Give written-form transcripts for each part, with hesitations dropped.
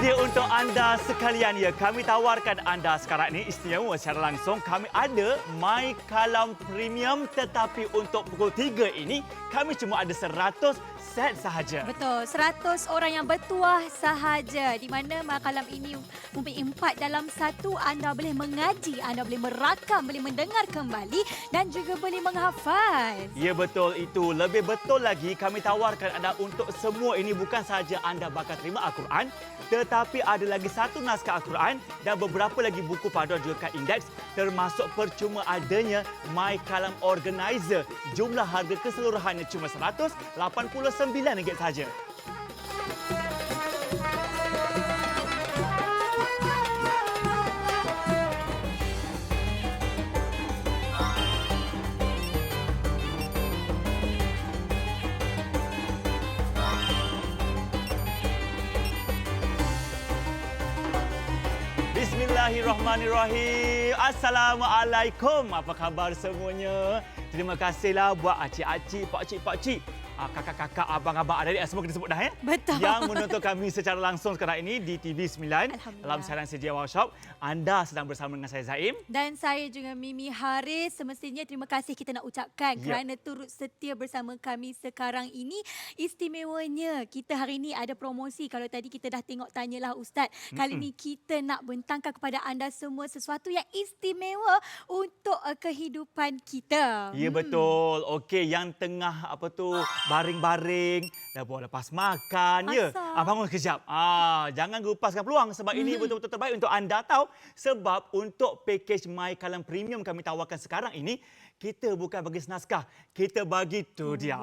dia untuk anda sekalian ya. Kami tawarkan anda sekarang ini istimewa secara langsung. Kami ada My Kalam Premium tetapi untuk pukul 3 ini kami cuma ada 100 set sahaja. Betul, 100 orang yang bertuah sahaja. Di mana My Kalam ini mempunyai 4 dalam 1. Anda boleh mengaji, anda boleh merakam, boleh mendengar kembali dan juga boleh menghafaz. Ya betul itu. Lebih betul lagi kami tawarkan anda untuk semua ini bukan sahaja anda bakal terima Al-Quran tetapi ada lagi satu naskah Al-Quran dan beberapa lagi buku panduan juga kad indeks termasuk percuma adanya My Kalam Organizer. Jumlah harga keseluruhannya cuma RM189 saja. Bismillahirrahmanirrahim. Assalamualaikum. Apa khabar semuanya? Terima kasihlah buat acik-acik, pakcik-pakcik, kakak-kakak, abang-abang, adik-adik semua kita sebut dah ya. Betul. Yang menonton kami secara langsung sekarang ini di TV9 dalam siaran Sedia Workshop. Anda sedang bersama dengan saya Zaim. Dan saya juga Mimi Haris. Semestinya terima kasih kita nak ucapkan kerana turut setia bersama kami sekarang ini. Istimewanya kita hari ini ada promosi. Kalau tadi kita dah tengok tanyalah Ustaz. Kali ini kita nak bentangkan kepada anda semua sesuatu yang istimewa untuk kehidupan kita. Ya betul. Okey, yang tengah baring-baring, dah buat lepas makan ya. Bangun sekejap. Jangan gupaskan peluang sebab ini betul-betul terbaik untuk anda tahu. Sebab untuk pakej My Kalam Premium kami tawarkan sekarang ini, kita bukan bagi naskah, kita bagi tu dia.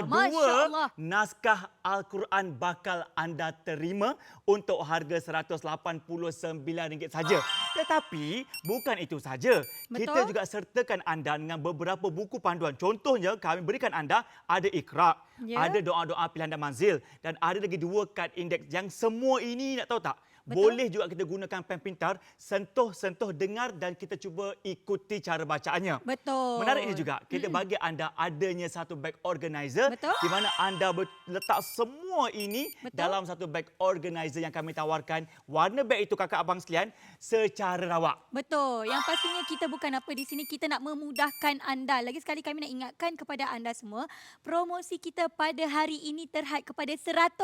Dua naskah Al-Quran bakal anda terima untuk harga RM189 saja. Tetapi bukan itu saja. Kita juga sertakan anda dengan beberapa buku panduan. Contohnya kami berikan anda ada Iqra, ada doa-doa pilihan dan manzil dan ada lagi 2 kad indeks yang semua ini nak tahu tak? Boleh juga kita gunakan pen pintar, sentuh, dengar dan kita cuba ikuti cara bacaannya. Betul. Menariknya juga, kita bagi anda adanya satu bag organizer di mana anda letak semua ini dalam satu bag organizer yang kami tawarkan. Warna bag itu kakak abang sekalian secara rawak. Betul. Yang pastinya kita bukan apa di sini, kita nak memudahkan anda. Lagi sekali kami nak ingatkan kepada anda semua, promosi kita pada hari ini terhad kepada 100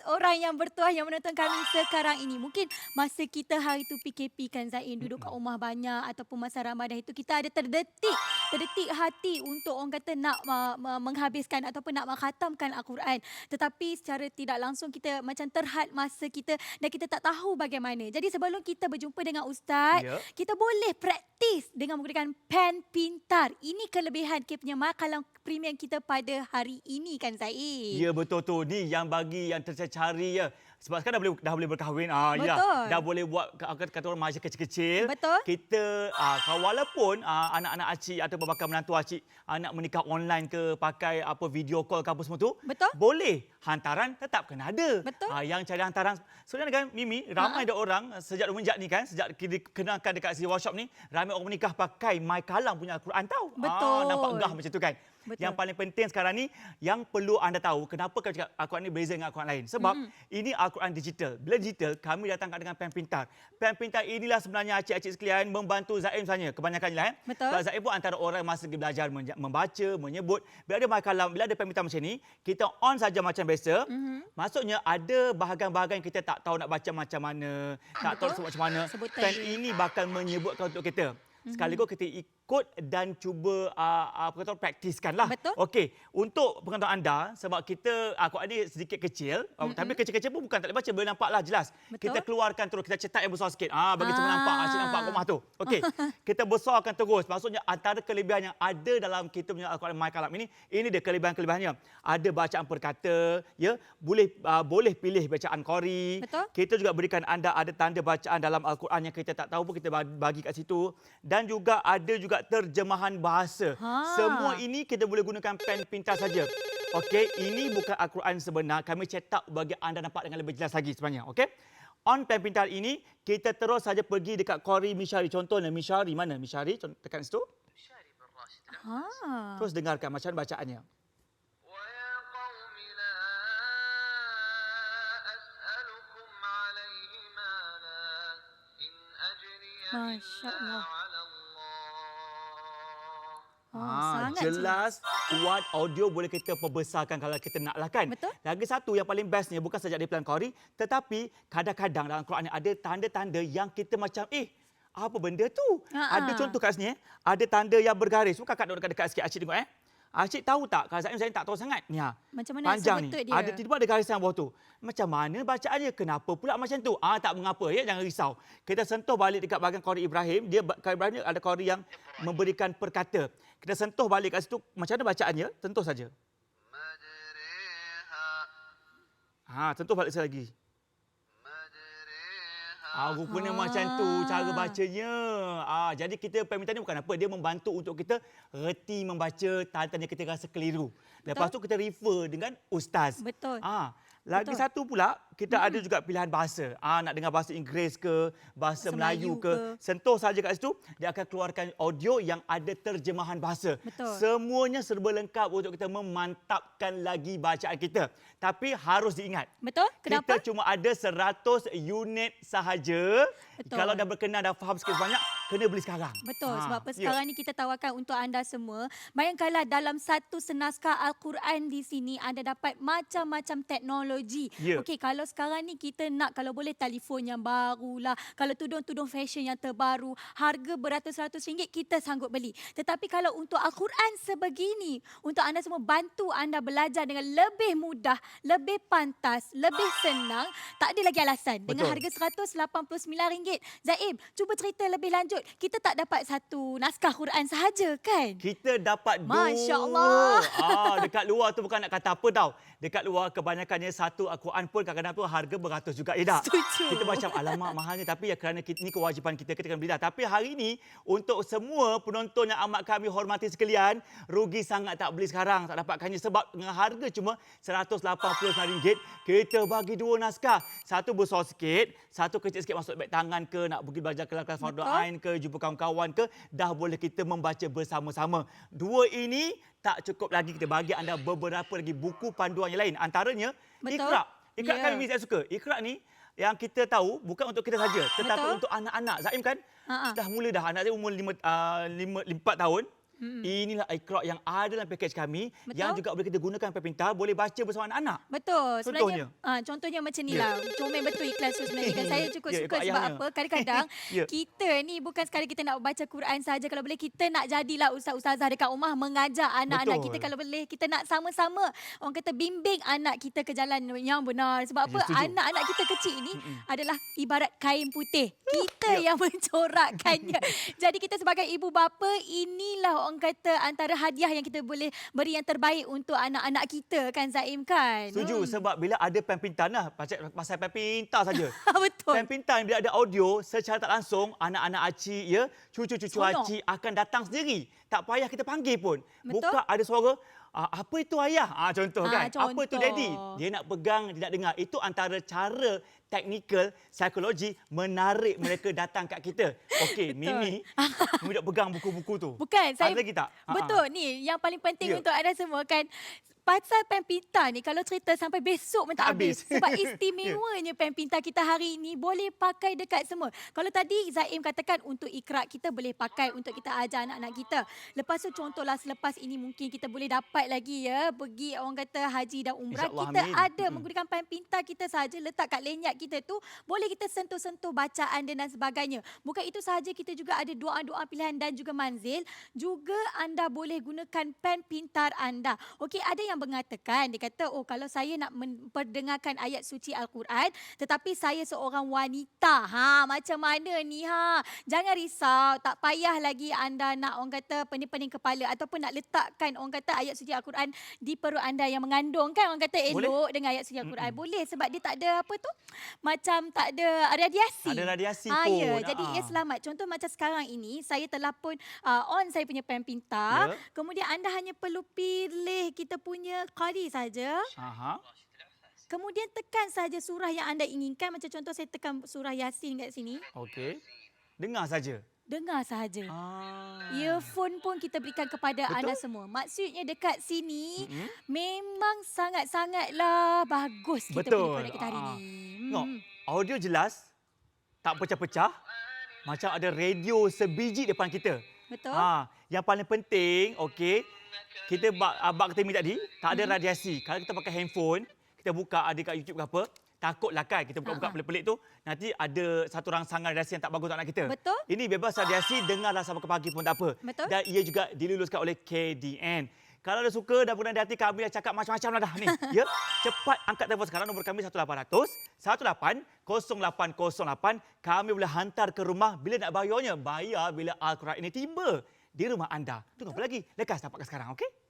orang yang bertuah yang menonton kami sekarang ini. Mungkin masa kita hari tu PKP kan Zain, duduk kat rumah banyak ataupun masa Ramadan itu kita ada terdetik hati untuk orang kata nak menghabiskan ataupun nak mengkhatamkan Al-Quran. Tetapi secara tidak langsung kita macam terhad masa kita dan kita tak tahu bagaimana. Jadi sebelum kita berjumpa dengan Ustaz, kita boleh praktis dengan menggunakan pen pintar. Ini kelebihan kita punya My Kalam Premium kita pada hari ini kan Zain. Ya betul tu. Ni yang bagi yang tercari ya. Sebab sekarang dah boleh berkahwin. Dah boleh buat kata orang masa kecil-kecil. Betul. Kita walaupun anak-anak acik atau bakal menantu acik nak menikah online ke pakai video call ke apa semua tu. Betul. Boleh. Hantaran tetap kena ada. Betul. Yang cari hantaran sebenarnya kan Mimi, ramai ada orang sejak semenjak ni kan, sejak dikenalkan dekat Sedia Workshop ni, ramai orang menikah pakai My Kalam punya Al-Quran tahu. Betul. Nampak gah macam tu kan. Betul. Yang paling penting sekarang ni, yang perlu anda tahu, kenapa kami cakap Al-Quran ni berbeza dengan Al-Quran lain. Sebab ini Al-Quran digital. Bila digital, kami datangkan dengan pen pintar. Pen pintar inilah sebenarnya acik-acik sekalian membantu Zaim sebenarnya. Kebanyakannya lah. Betul. Sebab Zaim pun antara orang yang masih belajar membaca, menyebut. Bila ada My Kalam, bila ada pen pintar macam ni, kita on saja macam biasa. Maksudnya ada bahagian-bahagian kita tak tahu nak baca macam mana, tak tahu sebut macam mana. Pen ini bakal menyebutkan untuk kita. Sekaligus kita ikut dan cuba praktiskanlah. Betul. Okey, untuk pengetahuan anda sebab kita Al-Quran ni sedikit kecil, tapi kecil-kecil pun bukan tak boleh baca, boleh nampaklah jelas. Betul. Kita keluarkan terus, kita cetak yang besar sikit. Bagi semua nampak, nampak rumah tu. Okey. Kita besarkan terus. Maksudnya antara kelebihan yang ada dalam kita punya Al-Quran My Kalam ini dia kelebihan-kelebihannya. Ada bacaan per kata, ya, boleh pilih bacaan qari. Betul. Kita juga berikan anda ada tanda bacaan dalam Al-Quran yang kita tak tahu pun kita bagi kat situ. Dan juga ada juga terjemahan bahasa. Semua ini kita boleh gunakan pen pintar saja. Okey, ini bukan Al-Quran sebenar. Kami cetak bagi anda nampak dengan lebih jelas lagi sebenarnya. Okey. On pen pintar ini, kita terus saja pergi dekat Qari Mishari. Contohnya Mishari mana? Mishari, tekan situ. Terus dengarkan macam bacaannya. Masya Allah. Oh, sangat Jelas, kuat, audio boleh kita perbesarkan kalau kita nak lah kan. Betul. Lagi satu yang paling bestnya bukan saja di Plan Qori, tetapi kadang-kadang dalam Quran ni ada tanda-tanda yang kita macam apa benda tu? Ada contoh kat sini ada tanda yang bergaris. Bukan Kak duduk dekat sikit Acik tengok Acik tahu tak? Kalau saya tak tahu sangat. Ni Macam mana panjang ni. sebetulnya dia? Ada tiba ada garisan bawah tu. Macam mana bacaannya? Kenapa pula macam tu? Tak mengapa ya, jangan risau. Kita sentuh balik dekat bahagian Qori Ibrahim. Qori Ibrahim ni ada Qori yang memberikan perkata. Kita sentuh balik kat situ. Macam mana bacaannya? Sentuh saja. Sentuh balik sekali lagi. Rupanya macam tu cara bacanya. Jadi kita permintaan ni bukan apa. Dia membantu untuk kita reti membaca tanda-tanda kita rasa keliru. Lepas tu kita refer dengan ustaz. Betul. Lagi Betul. satu pula, kita ada juga pilihan bahasa. Nak dengar bahasa Inggeris ke, bahasa Melayu ke. Sentuh saja kat situ, dia akan keluarkan audio yang ada terjemahan bahasa. Betul. Semuanya serba lengkap untuk kita memantapkan lagi bacaan kita. Tapi harus diingat. Betul? Kenapa? Kita cuma ada 100 unit sahaja. Betul. Kalau dah berkenan, dah faham sikit banyak, kena beli sekarang. Betul, sebab apa sekarang ni kita tawarkan untuk anda semua. Bayangkanlah dalam satu senaskah Al-Quran di sini anda dapat macam-macam teknologi. Okey, kalau sekarang ni kita nak kalau boleh telefon yang barulah, kalau tudung-tudung fashion yang terbaru, harga beratus-ratus ringgit kita sanggup beli. Tetapi kalau untuk Al-Quran sebegini, untuk anda semua bantu anda belajar dengan lebih mudah, lebih pantas, lebih senang, tak ada lagi alasan. Dengan harga RM189. Zaim, cuba cerita lebih lanjut. Kita tak dapat satu naskah Quran sahaja kan? Kita dapat dua. Masya Allah. Dekat luar tu bukan nak kata apa tau. Dekat luar kebanyakannya satu Al-Quran pun kadang-kadang tu harga beratus juga. Tak? Setuju. Kita macam alamak mahalnya. Tapi ya kerana ini kewajipan kita kena beli dah. Tapi hari ini untuk semua penonton yang amat kami hormati sekalian, rugi sangat tak beli sekarang. Tak dapatkannya sebab dengan harga cuma RM189. Kita bagi dua naskah. Satu besar sikit, satu kecil sikit masuk beg tangan ke, nak pergi belajar kelas Fardu Ain ke, jumpa kawan-kawan ke, dah boleh kita membaca bersama-sama. Dua ini tak cukup lagi, kita bagi anda beberapa lagi buku panduan yang lain. Antaranya Iqra. Iqra kan saya suka. Iqra ni yang kita tahu bukan untuk kita saja, tetapi untuk anak-anak. Zaim kan dah mula dah, anak saya umur 4 tahun. Inilah Iqra yang ada dalam pakej kami. Yang juga boleh kita gunakan pen pintar, boleh baca bersama anak-anak. Betul. Sebenarnya contohnya macam ni lah. Comel betul ikhlas tu sebenarnya kan. Saya cukup suka sebab apa? Kadang-kadang kita ni bukan sekali kita nak baca Quran saja. Kalau boleh kita nak jadilah ustaz-ustazah dekat rumah mengajar anak-anak kita. Kalau boleh kita nak sama-sama orang kata bimbing anak kita ke jalan yang benar. Sebab apa? Anak-anak kita kecil ni adalah ibarat kain putih. Kita yang mencorakkannya. Jadi kita sebagai ibu bapa, inilah orang kata antara hadiah yang kita boleh beri yang terbaik untuk anak-anak kita kan Zaim kan? Setuju sebab bila ada pen pintar pasal pen pintar saja. Betul. Pen pintar bila ada audio secara tak langsung anak-anak acik cucu-cucu acik akan datang sendiri. Tak payah kita panggil pun. Buka ada suara apa itu ayah? Contoh kan. Contoh. Apa itu daddy? Dia nak pegang, dia nak dengar. Itu antara cara teknikal psikologi menarik mereka datang kat kita. Okey, Mimi nak pegang buku-buku tu. Bukan, saya ada lagi tak? Betul ni yang paling penting untuk anda semua kan. Pasal pen pintar ni kalau cerita sampai besok pun tak habis. Sebab istimewanya pen pintar kita hari ini boleh pakai dekat semua. Kalau tadi Zaim katakan untuk Iqra kita boleh pakai untuk kita ajar anak-anak kita. Lepas tu contohlah selepas ini mungkin kita boleh dapat lagi pergi orang kata haji dan umrah. Kita ada menggunakan pen pintar kita saja letak kat lenyap kita tu. Boleh kita sentuh-sentuh bacaan dan sebagainya. Bukan itu sahaja, kita juga ada doa-doa pilihan dan juga manzil. Juga anda boleh gunakan pen pintar anda. Okey, ada yang mengatakan, dia kata, kalau saya nak memperdengarkan ayat suci Al-Quran, tetapi saya seorang wanita. Macam mana ni? Jangan risau, tak payah lagi anda nak orang kata pening-pening kepala ataupun nak letakkan orang kata ayat suci Al-Quran di perut anda yang mengandung kan orang kata elok dengan ayat suci Al-Quran. Boleh sebab dia tak ada apa tu? Macam tak ada radiasi. Ada radiasi pun. Jadi ia selamat. Contoh macam sekarang ini, saya telah pun on saya punya pen pintar. Kemudian anda hanya perlu pilih kita punya qari saja. Kemudian tekan saja surah yang anda inginkan. Macam contoh saya tekan surah Yasin kat sini. Okey. Dengar saja. Dengar sahaja. Earphone pun kita berikan kepada anda semua. Maksudnya dekat sini memang sangat-sangatlah bagus kita punya produk kita hari ini. Tengok, audio jelas, tak pecah-pecah. macam ada radio sebiji depan kita. Betul. Yang paling penting, okey, kita abang kata tadi, tak ada radiasi. Kalau kita pakai handphone, kita buka ada kat YouTube ke apa, takutlah kan kita buka-buka pelik-pelik tu, nanti ada satu rangsangan radiasi yang tak bagus untuk anak kita. Betul. Ini bebas radiasi, dengarlah sampai ke pagi pun tak apa. Betul. Dan ia juga diluluskan oleh KDN. Kalau anda suka dan berkenan di hati, kami dah cakap macam-macam lah dah ni. Ya? Cepat angkat telefon sekarang, nombor kami 1800 18 0808. Kami boleh hantar ke rumah. Bila nak bayarnya? Bayar bila Al-Quran ini tiba di rumah anda. Tunggu apa lagi? Lekas dapatkan sekarang, okey?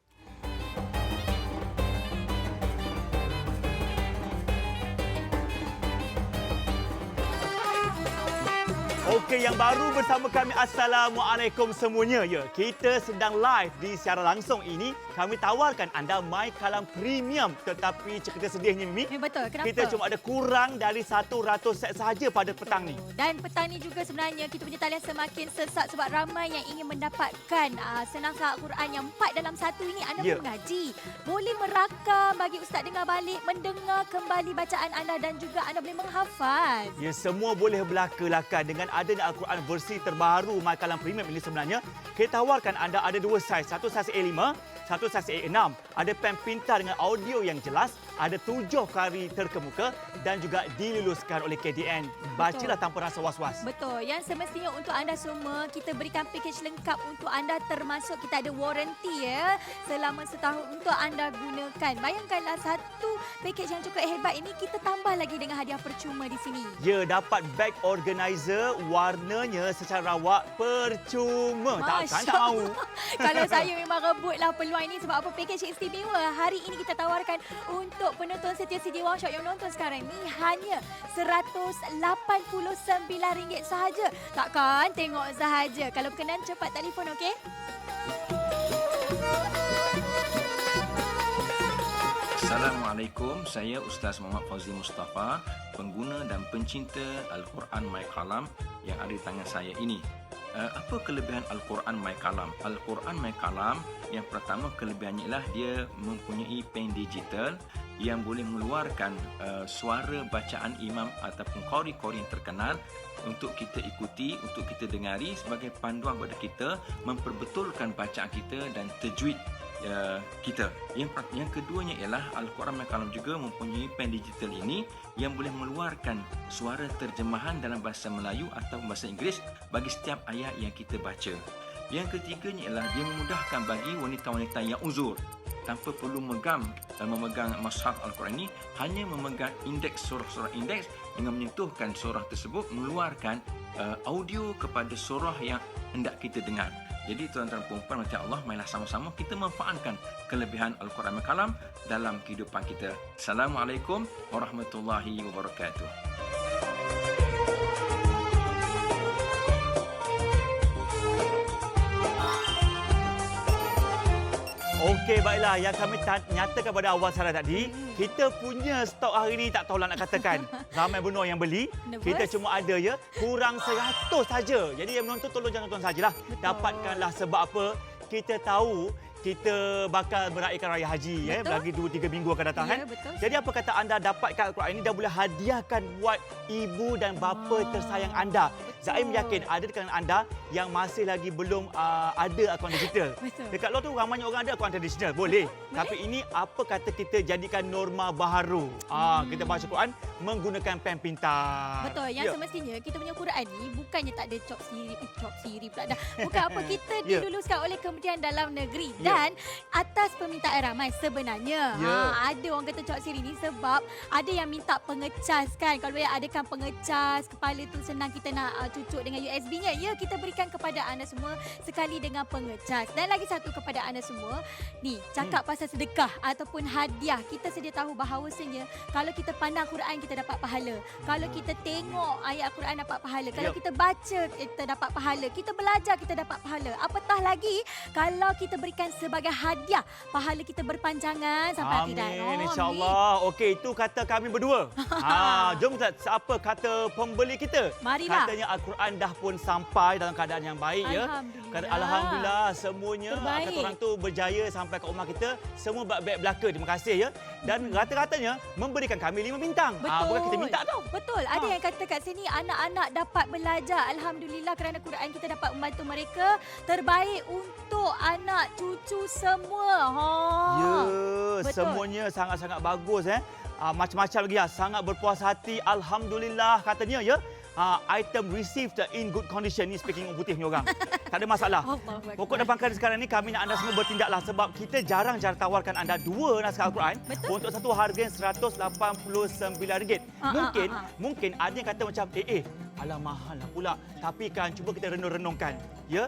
Okey, yang baru bersama kami, Assalamualaikum semuanya. Ya, kita sedang live di siaran langsung ini. Kami tawarkan anda My Kalam Premium. Tetapi cerita sedihnya, Mimi. Ya, betul. Kenapa? Kita cuma ada kurang dari 100 set sahaja pada petang ni. Dan petang ni juga sebenarnya kita punya talian semakin sesak sebab ramai yang ingin mendapatkan senangkan Al-Quran yang 4 dalam 1 ini. Anda pun mengaji. Boleh merakam bagi ustaz dengar balik, mendengar kembali bacaan anda dan juga anda boleh menghafaz. Ya, semua boleh belaka-laka dengan adanya Al-Quran versi terbaru My Kalam Premium ini sebenarnya. Kita tawarkan anda ada 2 saiz. Satu saiz A5, satu saiz A6. Ada pen pintar dengan audio yang jelas, ada 7 kari terkemuka dan juga diluluskan oleh KDN. Bacalah tanpa rasa was-was. Betul. Yang semestinya untuk anda semua, kita berikan pakej lengkap untuk anda, termasuk kita ada warranty ya selama setahun untuk anda gunakan. Bayangkanlah satu pakej yang cukup hebat ini, kita tambah lagi dengan hadiah percuma di sini. Ya, dapat bag organizer warnanya secara rawak percuma. Takkan tak mahu. Kalau saya memang rebutlah peluang ini sebab apa, pakej istimewa hari ini kita tawarkan untuk penonton setia CJ One Shot yang menonton sekarang ni hanya RM189 sahaja. Takkan tengok sahaja. Kalau berkenan cepat telefon, okey? Assalamualaikum, saya Ustaz Muhammad Fauzi Mustafa, pengguna dan pencinta Al-Quran My Kalam yang ada di tangan saya ini. Apa kelebihan Al-Quran My Kalam? Al-Quran My Kalam, yang pertama kelebihannya ialah dia mempunyai pen digital yang boleh mengeluarkan suara bacaan imam ataupun qari-qari yang terkenal untuk kita ikuti, untuk kita dengari sebagai panduan kepada kita memperbetulkan bacaan kita dan tajwid kita. Yang keduanya ialah Al-Quran My Kalam juga mempunyai pen digital ini yang boleh mengeluarkan suara terjemahan dalam bahasa Melayu atau bahasa Inggeris bagi setiap ayat yang kita baca. Yang ketiganya ialah dia memudahkan bagi wanita-wanita yang uzur tanpa perlu memegang mushaf Al-Quran ini, hanya memegang indeks surah-surah indeks dengan menyentuhkan surah tersebut mengeluarkan audio kepada surah yang hendak kita dengar. Jadi tuan-tuan dan puan-puan macam Allah, marilah sama-sama kita manfaatkan kelebihan Al-Quran My Kalam dalam kehidupan kita. Assalamualaikum warahmatullahi wabarakatuh. Okey, baiklah. Yang kami nyatakan pada awal Sarah tadi, kita punya stok hari ini tak tahulah nak katakan. Ramai benar yang beli. Nervous? Kita cuma ada ya, kurang 100 saja. Jadi yang menonton tolong jangan tuan sajalah. Dapatkanlah sebab apa? Kita tahu kita bakal meraihkan Raya Haji lagi 2-3 minggu akan datang kan. Betul. Jadi apa kata anda dapatkan Al-Quran ini dan boleh hadiahkan buat ibu dan bapa tersayang anda. Zaim yakin ada di kalangan anda yang masih lagi belum ada akaun digital. Betul. Dekat luar tu ramai orang ada akaun tradisional. Boleh. Tapi ini apa kata kita jadikan norma baharu. Kita baca Quran menggunakan pen pintar. Betul. Yang semestinya kita punya Quran ni bukannya tak ada cop siri pula dah. Bukan apa, kita diluluskan oleh Kementerian Dalam Negeri dan atas permintaan ramai sebenarnya. Ada orang kata cop siri ni sebab ada yang minta pengecas kan. Kalau boleh adakan pengecas kepala tu senang kita nak cucuk dengan USB-nya. Ya, kita berikan kepada anda semua sekali dengan pengecas. Dan lagi satu kepada anda semua, ni cakap pasal sedekah ataupun hadiah. Kita sedia tahu bahawasanya kalau kita pandang Quran kita dapat pahala. Kalau kita tengok ayat Quran dapat pahala. Kalau kita baca kita dapat pahala. Kita belajar kita dapat pahala. Apatah lagi kalau kita berikan sebagai hadiah, pahala kita berpanjangan sampai akhirat. Amin, insya-Allah. Okey, itu kata kami berdua. Jom Ustaz, apa kata pembeli kita? Marilah. Katanya Al-Quran dah pun sampai dalam keadaan yang baik ya. Alhamdulillah semuanya. Terbaik. Kata orang tu berjaya sampai ke rumah kita. Semua baik-baik belaka. Terima kasih ya. dan rata-ratanya memberikan kami 5 bintang. Betul. Bukan kita minta tau. Betul. Ada yang kata kat sini anak-anak dapat belajar. Alhamdulillah kerana Quran kita dapat membantu mereka. Terbaik untuk anak cucu semua. Ya, Betul. semuanya sangat-sangat bagus. Macam-macam lagi. Sangat berpuas hati. Alhamdulillah katanya ya. Item received in good condition ni speaking orang putih ni orang. Tak ada masalah. Allahuakbar. Pokok dan pangkal sekarang ni kami nak anda semua bertindaklah sebab kita jarang-jarang tawarkan anda 2 naskah Al-Quran untuk satu harga yang RM189. Mungkin ada yang kata macam alah mahal lah pula. Tapi kan cuba kita renung-renungkan. Ya?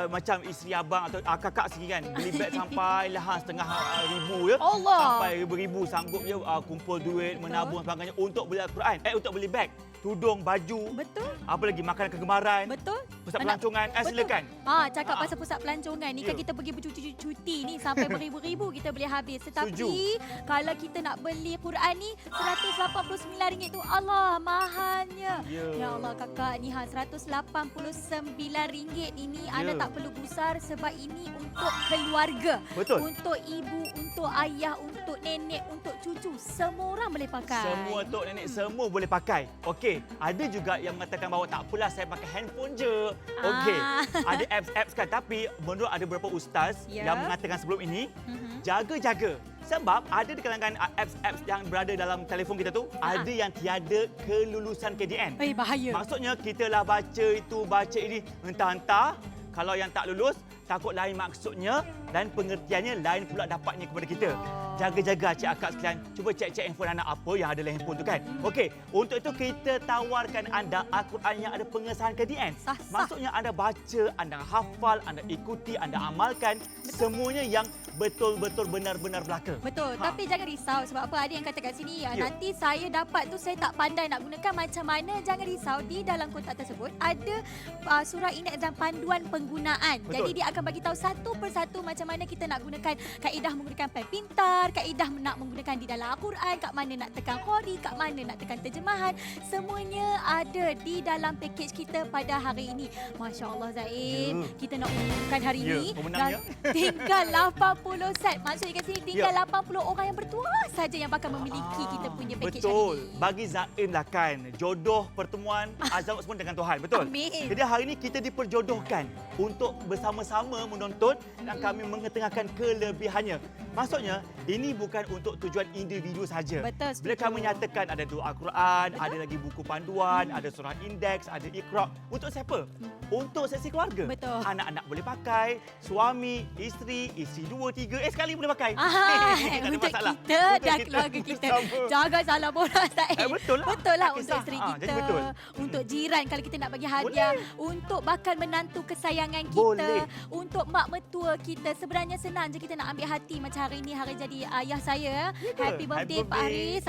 Macam isteri abang atau kakak sendiri kan beli beg sampai setengah ribu ya. Allah. Sampai ribu-ribu sanggup ya kumpul duit, menabung sebagainya untuk beli Al-Quran. Untuk beli beg, tudung, baju. Betul. Apa lagi makanan kegemaran. Betul. Pusat pelancongan. Silakan. Cakap pasal pusat pelancongan ni kan kita pergi bercuti ni sampai beribu-ribu kita boleh habis. Tetapi kalau kita nak beli Quran ni RM189 tu Allah mahalnya. Ya Allah kakak ni RM189 ini anda tak perlu gusar sebab ini untuk keluarga. Betul. Untuk ibu, untuk ayah, untuk nenek, untuk cucu. Semua orang boleh pakai. Semua tok nenek semua boleh pakai. Okey, ada juga yang mengatakan bahawa tak apalah saya pakai handphone je. Okey, ada apps kan tapi menurut ada beberapa ustaz yang mengatakan sebelum ini jaga-jaga. Sebab ada di kalangan apps yang berada dalam telefon kita tu ada yang tiada kelulusan KDN. Bahaya. Maksudnya kita lah baca itu, baca ini entah-entah. Kalau yang tak lulus, takut lain maksudnya dan pengertiannya lain pula dapatnya kepada kita. Jaga-jaga cik akak sekalian. Cuba cek-cek handphone anak apa yang ada dalam handphone tu kan. Okey, untuk itu kita tawarkan anda Al-Quran yang ada pengesahan KDN. Maksudnya anda baca, anda hafal, anda ikuti, anda amalkan. Semuanya yang betul-betul benar-benar belaka. Betul. Tapi jangan risau sebab apa ada yang kata kat sini nanti saya dapat tu saya tak pandai nak gunakan macam mana. Jangan risau di dalam kotak tersebut ada surah ingat dan panduan penggunaan. Betul. Jadi dia akan bagi tahu satu persatu macam mana kita nak gunakan kaedah menggunakan pen pintar, kaedah nak menggunakan di dalam Al-Quran, kat mana nak tekan qori, kat mana nak tekan terjemahan. Semuanya ada di dalam pakej kita pada hari ini. Masya-Allah Zaim, kita nak umumkan hari ini dan tinggal 80 set. Maksudnya kat sini tinggal 80 orang yang bertuah saja yang bakal memiliki kita punya pakej hari betul. ini. Bagi Zaim lah kan. Jodoh pertemuan azam semua dengan Tuhan. Betul? Amin. Jadi hari ini kita diperjodohkan untuk bersama-sama menonton dan kami mengetengahkan kelebihannya. Maksudnya ini bukan untuk tujuan individu saja. Betul. Bila kami nyatakan ada dua Al-Quran, ada lagi buku panduan, ada surah indeks, ada Iqra. Untuk siapa? Untuk seksi keluarga. Betul. Anak-anak boleh pakai, suami, isteri 2, 3, sekali boleh pakai. Tak ada Untuk masalah. kita Untuk dan kita keluarga kita. bersama. Jangan salah borak Zaim. Betul lah. Betul lah Tak untuk kisah. isteri Jadi kita. betul. Untuk jiran kalau kita nak bagi hadiah. Untuk bakal menantu kesayangan kita. Boleh. Untuk mak mertua kita. Sebenarnya senang je kita nak ambil hati. Macam hari ini hari jadi ayah saya. Happy birthday Pak Haris.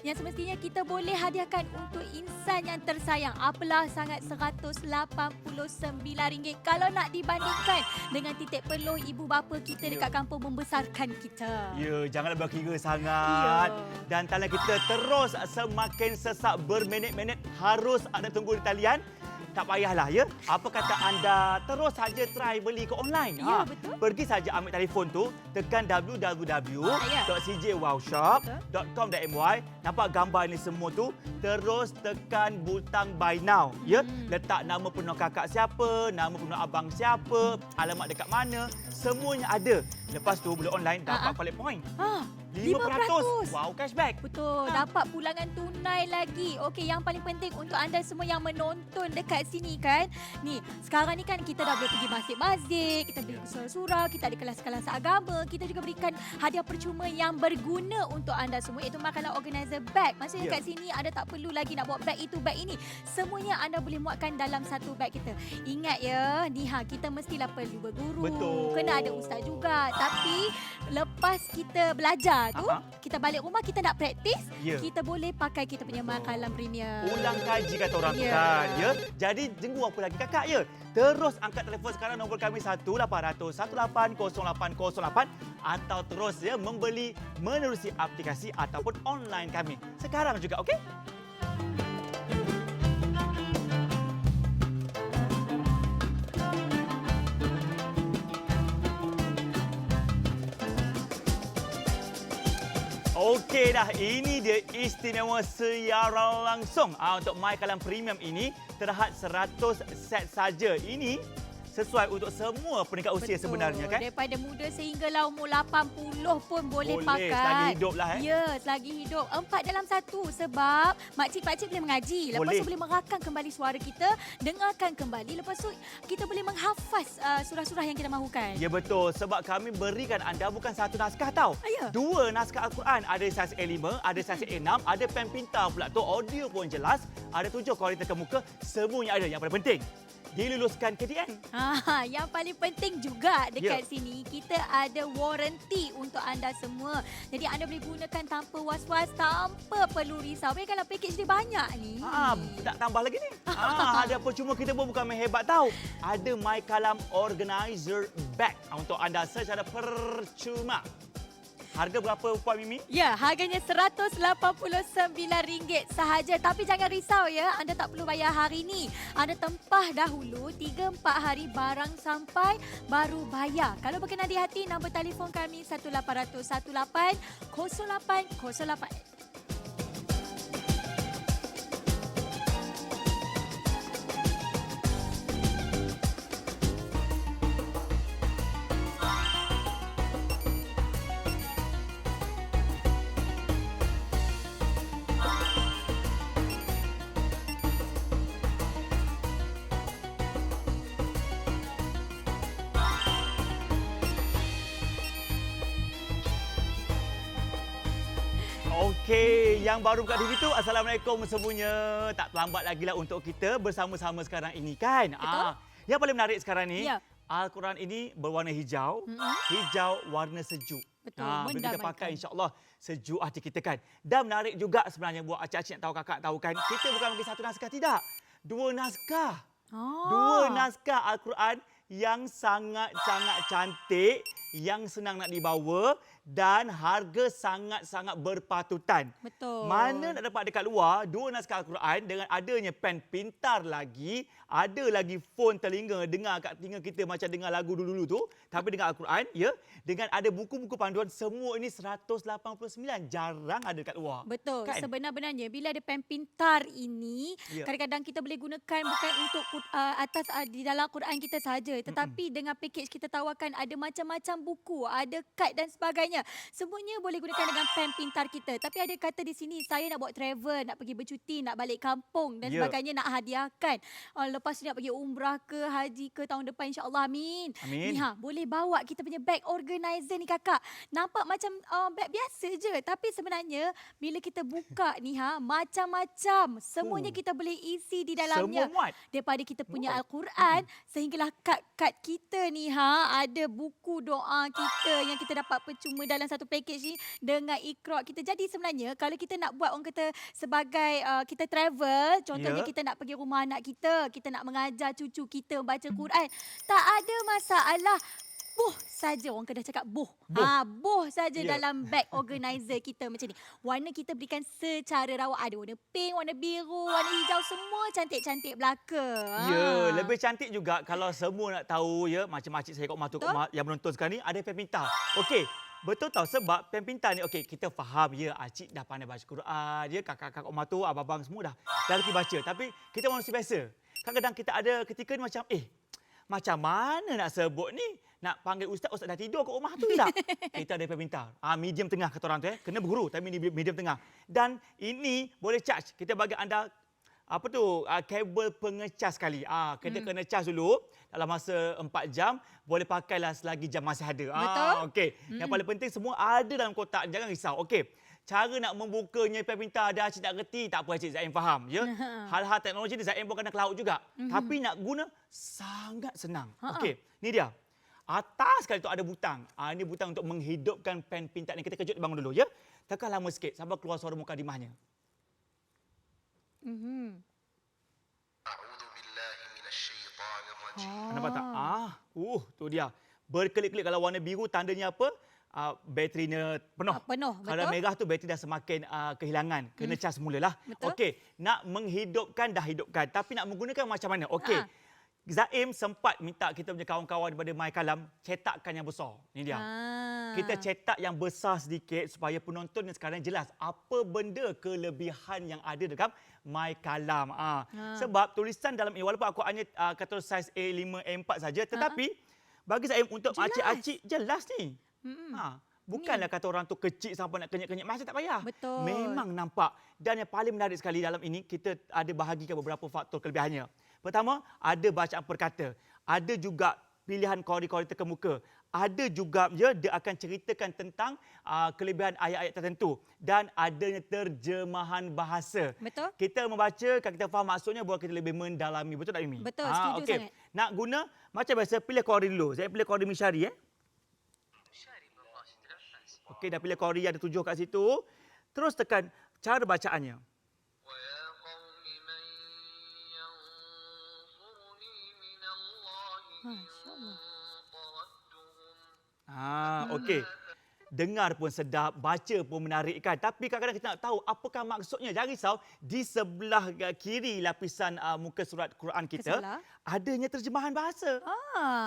Yang semestinya kita boleh hadiahkan untuk insan yang tersayang. Apalah sangat RM189. Kalau nak dibandingkan dengan titik peluh ibu bapa kita dekat kampung membesarkan kita. Ya, janganlah berkira sangat. Dan talian kita terus semakin sesak berminit-minit. Harus anda tunggu di talian. Tak payahlah ya. Apa kata anda terus saja try beli ke online. Ya, betul. Pergi saja ambil telefon tu, tekan www.cjwowshop.com.my. Nampak gambar ni semua tu, terus tekan butang buy now. Ya, letak nama penuh kakak siapa, nama penuh abang siapa, alamat dekat mana, semuanya ada. Lepas tu boleh online dapat collect point. 5%. Wow, cashback. Betul. Dapat pulangan tunai lagi. Okey, yang paling penting untuk anda semua yang menonton dekat sini kan. Ni, sekarang ni kan kita dah boleh pergi masjid-masjid, kita beli surah-surah, kita ada kelas-kelas agama, kita juga berikan hadiah percuma yang berguna untuk anda semua iaitu makanan organizer bag. Maksudnya kat sini anda tak perlu lagi nak bawa bag itu, bag ini. Semuanya anda boleh muatkan dalam satu bag kita. Ingat ya, ni kita mestilah perlu berguru. Betul. Kena ada ustaz juga. Tapi lepas kita belajar tu, kita balik rumah kita nak praktis, kita boleh pakai kita punya makanan premium. Ulang kaji kata orang tu kan. Ya. Jadi tunggu apa lagi kakak ya. Terus angkat telefon sekarang nombor kami 1-800-1808-0808 atau terus ya membeli menerusi aplikasi ataupun online kami. Sekarang juga, okey? Okey dah, ini dia istimewa siaran langsung. Untuk My Kalam Premium ini terhad 100 set saja. Ini sesuai untuk semua peringkat usia sebenarnya kan? Daripada muda sehinggalah umur 80 pun boleh pakai. Selagi hidup lah Ya, selagi hidup. 4 dalam 1 sebab makcik-pakcik boleh mengaji. Lepas Boleh. tu boleh merakam kembali suara kita, dengarkan kembali. Lepas tu kita boleh menghafaz surah-surah yang kita mahukan. Ya betul, sebab kami berikan anda bukan satu naskah tau. Ya. 2 naskah Al-Quran. Ada saiz A5, ada saiz A6, ada pen pintar pula tu. Audio pun jelas. Ada 7 kualiti kemuka. Semuanya ada. Yang paling penting, diluluskan KDN. Yang paling penting juga dekat Ya. sini, kita ada warranty untuk anda semua. Jadi anda boleh gunakan tanpa was-was, tanpa perlu risau. Kalau package dia banyak ni. Tak tambah lagi ni. Ada percuma kita pun bukan main hebat tau. Ada My Kalam Organizer Bag untuk anda secara percuma. Harga berapa Puan Mimi? Ya, harganya RM189 sahaja. Tapi jangan risau ya, anda tak perlu bayar hari ini. Anda tempah dahulu 3-4 hari barang sampai baru bayar. Kalau berkenan di hati, nombor telefon kami 1800 18 0808. Okey, yang baru buka TV tu, Assalamualaikum semuanya. Tak terlambat lagi lah untuk kita bersama-sama sekarang ini kan. Betul. Yang paling menarik sekarang ni, Ya. Al-Quran ini berwarna hijau. Hijau warna sejuk. Betul, Bila kita mendamaikan. pakai insya-Allah sejuk hati kita kan. Dan menarik juga sebenarnya buat acik-acik nak tahu, kakak tahu kan. Kita bukan bagi satu naskah, tidak. 2 naskah. 2 naskah Al-Quran yang sangat-sangat cantik, yang senang nak dibawa dan harga sangat-sangat berpatutan. Betul. Mana nak dapat dekat luar 2 naskah Al-Quran dengan adanya pen pintar lagi, ada lagi phone telinga, dengar kat telinga kita macam dengar lagu dulu-dulu tu, tapi dengan Al-Quran, ya, dengan ada buku-buku panduan, semua ini 189, jarang ada dekat luar. Betul. Kan? Sebenar-benarnya bila ada pen pintar ini, Ya. kadang-kadang kita boleh gunakan bukan untuk atas di dalam Quran kita saja, tetapi dengan package kita tawarkan ada macam-macam buku, ada kad dan sebagainya. Semuanya boleh gunakan dengan pen pintar kita. Tapi ada kata di sini, saya nak buat travel, nak pergi bercuti, nak balik kampung dan Ya. sebagainya, nak hadiahkan. Lepas tu nak pergi umrah ke, haji ke tahun depan, insya-Allah, amin. Amin. Ni boleh bawa kita punya bag organizer ni kakak. Nampak macam bag biasa je, tapi sebenarnya bila kita buka ni macam-macam. Semuanya kita boleh isi di dalamnya. Semua muat. Daripada kita punya Muat. Al-Quran sehinggalah kad-kad kita ni ada buku doa kita yang kita dapat percuma dalam satu package ni dengan Iqra kita. Jadi sebenarnya kalau kita nak buat, orang kata sebagai kita travel, contohnya Ya. kita nak pergi rumah anak kita nak mengajar cucu kita baca Quran, tak ada masalah. Boh saja, orang Kedah cakap boh. Boh saja Ya. dalam bag organizer kita macam ni. Warna kita berikan secara rawak. Ada warna pink, warna biru, warna hijau, semua cantik-cantik belaka. Ya, lebih cantik juga kalau semua nak tahu ya, macam makcik saya kat rumah tu, kat rumah yang menonton sekarang ni, ada pen pintar. Okey, betul tahu sebab pen pintar ni, okey, kita faham ya, acik dah pandai baca Quran, ya, kakak-kakak rumah tu, abang-abang semua dah reti baca. Tapi kita manusia biasa. Kadang-kadang kita ada ketika ni macam, macam mana nak sebut ni? Nak panggil ustaz dah tidur kat rumah tu tak? Kita ada pen pintar. Medium tengah kata orang tu kena berguru tapi medium tengah. Dan ini boleh charge. Kita bagi anda kabel pengecas sekali. Kita kena charge dulu dalam masa 4 jam, boleh pakailah selagi jam masih ada. Betul. Okey. Yang paling penting semua ada dalam kotak, jangan risau. Okey. Cara nak membukanya pen pintar ada acik tak reti, tak apa acik Zaim faham ya. Hal-hal teknologi ni Zaim pun kena ke laut juga. Tapi nak guna sangat senang. Okey, ni dia. Atas sekali tu ada butang. Ini butang untuk menghidupkan pen pintar ni. Kita kejut bangun dulu ya. Tekan lama sikit sampai keluar suara mukadimahnya. Nampak tak? Tu dia. Berkelip-kelip. Kalau warna biru tandanya apa? Baterinya penuh. Penuh, Kalau betul. merah tu bateri dah semakin kehilangan. Kena cas mulalah. Betul. Okey, nak menghidupkan dah hidupkan. Tapi nak menggunakan macam mana? Okey. Zaim sempat minta kita punya kawan-kawan daripada My Kalam cetakkan yang besar. Ini dia. Kita cetak yang besar sedikit supaya penonton yang sekarang jelas apa benda kelebihan yang ada dekat My Kalam. Sebab tulisan dalam ini, walaupun aku hanya kata saiz A5, A4 saja, tetapi bagi Zaim untuk Jelas. makcik-acik jelas ni. Bukanlah kata orang tu kecil sampai nak kenyek-kenyek. Masa tak payah. Betul. Memang nampak. Dan yang paling menarik sekali dalam ini, kita ada bahagikan beberapa faktor kelebihannya. Pertama, ada bacaan perkata. Ada juga pilihan qori-qori terkemuka. Ada juga dia akan ceritakan tentang kelebihan ayat-ayat tertentu. Dan adanya terjemahan bahasa. Betul. Kita membaca, kalau kita faham maksudnya, buat kita lebih mendalami. Betul tak, Imi? Betul, setuju sangat. Nak guna, macam biasa, pilih qori dulu. Saya pilih qori Mishari. Okey, dah pilih qori, ada 7 kat situ. Terus tekan cara bacaannya. Okey. Dengar pun sedap, baca pun menarikkan. Tapi kadang-kadang kita nak tahu apakah maksudnya. Jangan risau, di sebelah kiri lapisan muka surat Quran kita, adanya terjemahan bahasa.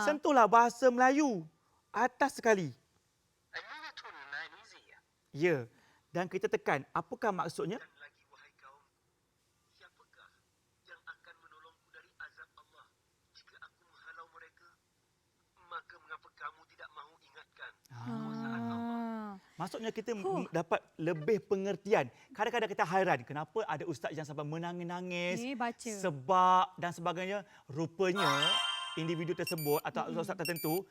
Sentuhlah bahasa Melayu. Atas sekali. Ya. Dan kita tekan, apakah maksudnya? Maksudnya kita dapat lebih pengertian. Kadang-kadang kita hairan kenapa ada ustaz yang sampai menangis-nangis, baca. sebab dan sebagainya. Rupanya individu tersebut atau ustaz tertentu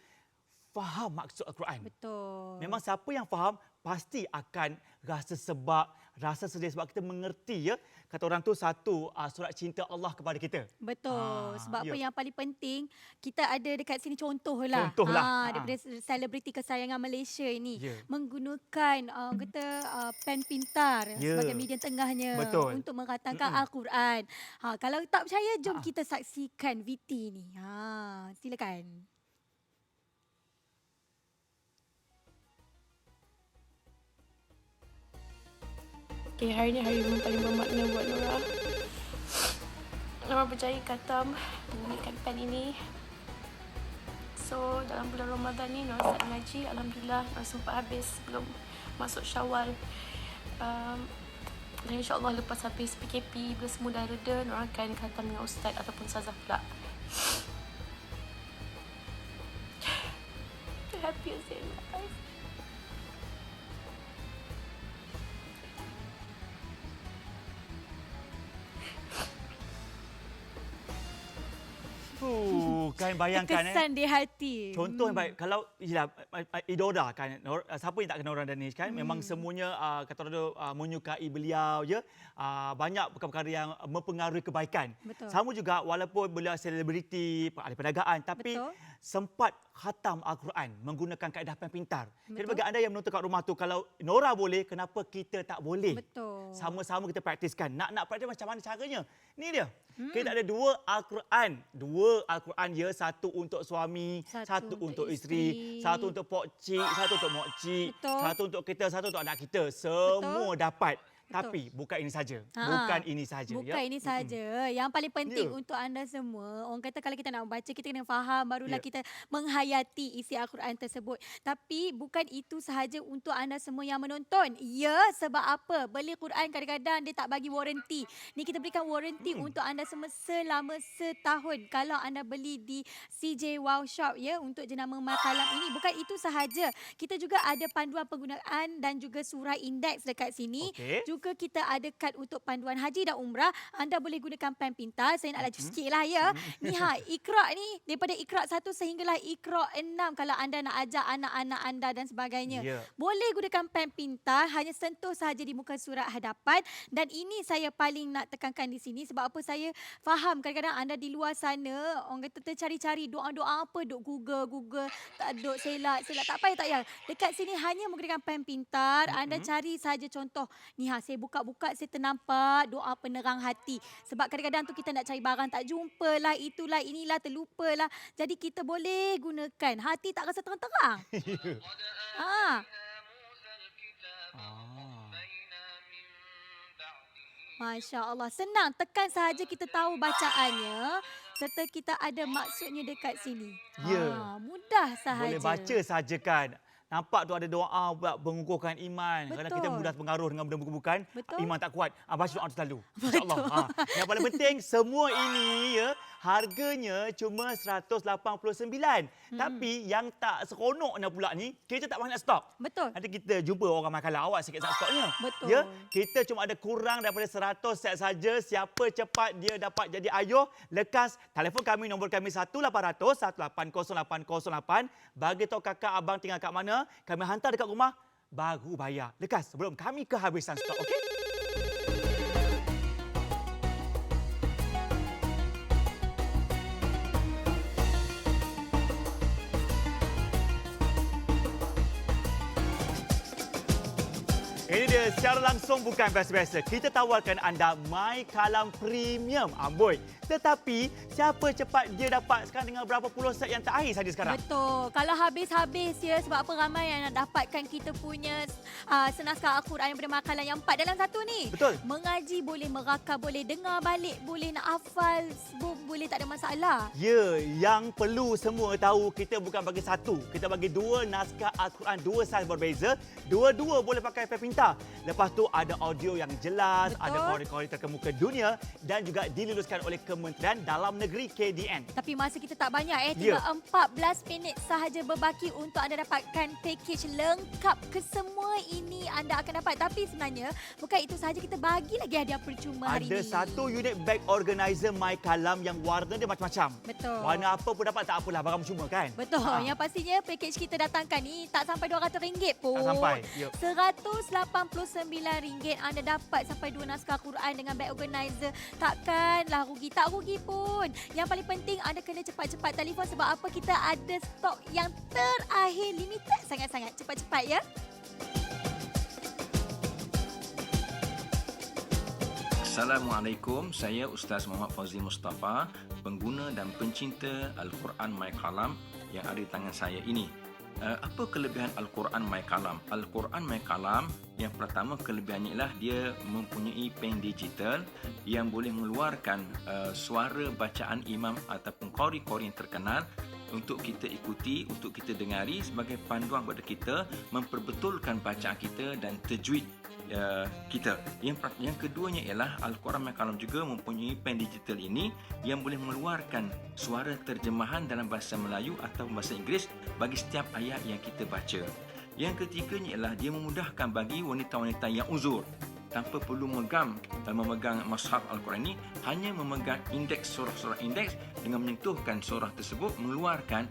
faham maksud Al-Quran. Betul. Memang siapa yang faham pasti akan rasa sebab, rasa sedih sebab kita mengerti, ya. Kata orang tu satu surat cinta Allah kepada kita. Betul. Sebab apa yang paling penting, kita ada dekat sini contohlah. Contohlah. Daripada selebriti kesayangan Malaysia ini menggunakan kata pen pintar sebagai medium tengahnya untuk mengatakan Al-Quran. Kalau tak percaya, jom kita saksikan VT ni. Silakan. Okay, hari ni hari yang paling bermakna buat Nora. Nora berjaya khatam menggunakan pen ini. So, dalam bulan Ramadan ni Nora start mengaji. Alhamdulillah, Nora sempat habis sebelum masuk Syawal. Dan insyaAllah lepas habis PKP, bila semua dah reda, Nora akan khatam dengan ustaz ataupun ustazah pula. The happiest day in my life. Kan bayangkan Kesan di hati. Contoh yang baik, kalau idola kan, siapa yang tak kenal orang Danish kan, memang semuanya kata orang tu menyukai beliau, ya. Banyak perkara-perkara yang mempengaruhi kebaikan. Betul. Sama juga walaupun beliau selebriti, ahli perniagaan, tapi sempat khatam Al-Quran menggunakan kaedah pen pintar. Jadi bagi anda yang menonton kat rumah tu, kalau Nora boleh, kenapa kita tak boleh? Betul. Sama-sama kita praktiskan. Nak praktis macam mana caranya? Ni dia. Kita ada 2 Al-Quran. 2 Al-Quran, ya. Satu untuk suami, satu untuk isteri, satu untuk pokcik, satu untuk mokcik, satu untuk kita, satu untuk anak kita. Semua dapat. Tapi bukan ini saja. Bukan ini saja. Bukan ini saja. Yang paling penting untuk anda semua, orang kata kalau kita nak membaca, kita kena faham, barulah kita menghayati isi Al-Quran tersebut. Tapi bukan itu sahaja untuk anda semua yang menonton. Ya, sebab apa? Beli Quran kadang-kadang dia tak bagi warranty. Ni kita berikan warranty untuk anda semua selama setahun. Kalau anda beli di CJ Wow Shop, ya, untuk jenama My Kalam ini. Bukan itu sahaja. Kita juga ada panduan penggunaan dan juga surah indeks dekat sini. Juga kita ada kad untuk panduan haji dan umrah. Anda boleh gunakan pen pintar. Saya nak laju sikit lah, ya. Ni Iqra ni, daripada Iqra 1 sehinggalah Iqra 6 kalau anda nak ajar anak-anak anda dan sebagainya. Boleh gunakan pen pintar, hanya sentuh sahaja di muka surat hadapan. Dan ini saya paling nak tekankan di sini sebab apa, saya faham kadang-kadang anda di luar sana, orang kata tercari-cari doa-doa apa, duk Google, duk selak, tak payah, tak payah. Dekat sini hanya menggunakan pen pintar, anda cari sahaja contoh. Ni saya buka-buka, saya ternampak doa penerang hati. Sebab kadang-kadang tu kita nak cari barang tak jumpa lah, itulah, inilah, terlupalah. Jadi kita boleh gunakan. Hati tak rasa terang-terang. Masya Allah. Senang. Tekan sahaja kita tahu bacaannya. serta kita ada maksudnya dekat sini. Ya. Mudah sahaja. Boleh baca saja kan. Nampak tu ada doa pula mengukuhkan iman. Kadang kita Betul. mudah terpengaruh dengan benda bukan. Betul. Iman tak kuat. Baca doa tu selalu. InsyaAllah. Yang paling penting semua ini ya harganya cuma 189. Tapi yang tak seronoknya pula ni, kita tak banyak stok. Betul. Nanti kita jumpa orang makalah awak sikit set stoknya. Betul. Ya, kita cuma ada kurang daripada 100 set saja. Siapa cepat dia dapat jadi ayuh, lekas telefon kami, nombor kami 1800 1808008. Bagi tahu kakak abang tinggal kat mana, kami hantar dekat rumah baru bayar. Lekas sebelum kami kehabisan stok, okey? Ini dia secara langsung bukan biasa-biasa. Kita tawarkan anda My Kalam Premium. Amboi. Tetapi siapa cepat dia dapat sekarang dengan berapa puluh set yang terakhir saja sekarang? Betul. Kalau habis-habis ya, sebab apa ramai yang nak dapatkan kita punya senaskah Al-Quran yang bermakalan yang 4 dalam 1 ni. Betul. Mengaji boleh, merakam boleh, dengar balik boleh, nak hafal boleh, tak ada masalah. Ya, yang perlu semua tahu kita bukan bagi satu. Kita bagi 2 naskah Al-Quran, 2 saiz berbeza. Dua-dua boleh pakai pen pintar. Lepas tu ada audio yang jelas, Betul. ada kori-kori terkemuka dunia dan juga diluluskan oleh Kementerian Dalam Negeri KDN. Tapi masa kita tak banyak Ya. tinggal 14 minit sahaja berbaki untuk anda dapatkan package lengkap. Kesemua ini anda akan dapat. Tapi sebenarnya bukan itu sahaja, kita bagi lagi hadiah percuma hari ini. Ada 1 unit bag organizer My Kalam yang warna dia macam-macam. Betul. Warna apa pun dapat, tak apalah, barang percuma kan? Betul. Yang pastinya package kita datangkan ni tak sampai RM200 pun. Tak sampai. Yup. RM189 anda dapat sampai 2 naskah Quran dengan bag organizer. Takkanlah rugi. Tak rugi pun. Yang paling penting anda kena cepat-cepat telefon sebab apa, kita ada stok yang terakhir, limited sangat-sangat. Cepat-cepat ya. Assalamualaikum, saya Ustaz Muhammad Fauzi Mustafa, pengguna dan pencinta Al-Quran My Kalam yang ada di tangan saya ini. Apa kelebihan Al-Quran My Kalam? Al-Quran My Kalam, yang pertama kelebihannya ialah dia mempunyai pen digital yang boleh mengeluarkan suara bacaan imam ataupun qari-qari yang terkenal untuk kita ikuti, untuk kita dengari sebagai panduan kepada kita memperbetulkan bacaan kita dan tajwid kita. Yang keduanya ialah Al-Quran My Kalam juga mempunyai pen digital ini yang boleh mengeluarkan suara terjemahan dalam bahasa Melayu atau bahasa Inggeris bagi setiap ayat yang kita baca. Yang ketiganya ialah dia memudahkan bagi wanita-wanita yang uzur tanpa perlu memegang mushaf Al-Quran ini, hanya memegang indeks surah-surah indeks dengan menyentuhkan surah tersebut mengeluarkan